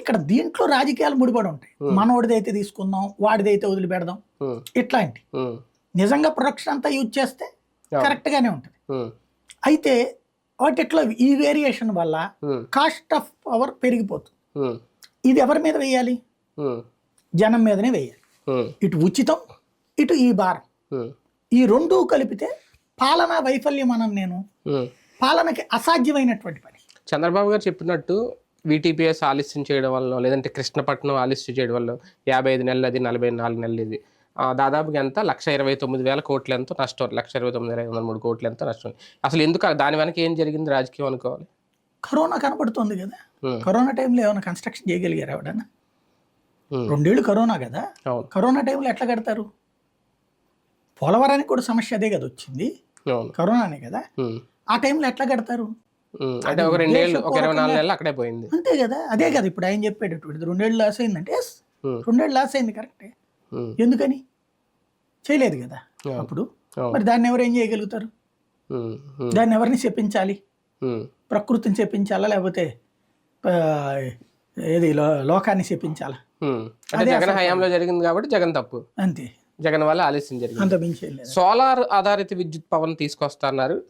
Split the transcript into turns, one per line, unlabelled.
ఇక్కడ దీంట్లో రాజకీయాలు ముడిపడి ఉంటాయి. మనోడిదైతే తీసుకుందాం, వాడిదైతే వదిలిపెడదాం, ఇట్లాంటి నిజంగా ప్రొడక్షన్ అంతా యూజ్ చేస్తే కరెక్ట్ గానే ఉంటుంది. అయితే వాటిట్లో ఈ వేరియేషన్ వల్ల కాస్ట్ ఆఫ్ పవర్ పెరిగిపోతుంది. ఇది ఎవరి మీద వేయాలి? జనం మీదనే వేయాలి. ఇటు ఉచితం, ఇటు ఈ భారం, ఈ రెండూ కలిపితే పాలనా వైఫల్యం అనం నేను, పాలనకి అసాధ్యమైనటువంటి పని.
చంద్రబాబు గారు చెప్పినట్టు వీటీపీఎస్ ఆలస్యం చేయడం వల్ల, లేదంటే కృష్ణపట్నం ఆలస్యం చేయడం వల్ల 55 నెలలు అది, 44 నెలలు ఇది, దాదాపుగా ఎంత 1,29,000 కోట్లు ఎంతో నష్టం, 1,29,503 కోట్లు ఎంతో నష్టం. అసలు ఎందుకు దాని వెనక ఏం జరిగింది రాజకీయం అనుకోవాలి?
కరోనా కనపడుతుంది కదా. కరోనా టైంలో ఏమైనా కన్స్ట్రక్షన్ చేయగలిగారు ఎవడన్నా? 2 ఏళ్ళు కరోనా కదా. కరోనా టైంలో ఎట్లా కడతారు? పోలవరానికి కూడా సమస్య అదే కదా వచ్చింది, కరోనానే కదా. ఆ టైంలో ఎట్లా కడతారు?
అంటే ఒక 2 ఏళ్ళు, ఒక 24 నెలలు అక్కడే పోయింది.
అంతే కదా. అదే కదా ఇప్పుడు ఆయన చెప్పేటటువంటిది. 2 ఏళ్ళు లాస్ అయిందంటే 2 ఏళ్ళు లాస్ అయింది, కరెక్టే. ఎందుకని చేయలేదు కదా అప్పుడు. మరి దాన్ని ఎవరు ఏం చేయగలుగుతారు? దాన్ని ఎవరిని చెప్పించాలి? ప్రకృతిని చెప్పించాలా, లేకపోతే ఏది లోకాన్ని చెప్పించాలా?
జగన్ హయాంలో జరిగింది కాబట్టి జగన్ తప్పు,
అంతే.
జగన్ వల్ల ఆలస్యం జరిగింది.
అంత మించి
సోలార్ ఆధారిత విద్యుత్ పవన్ తీసుకొస్తున్నారు.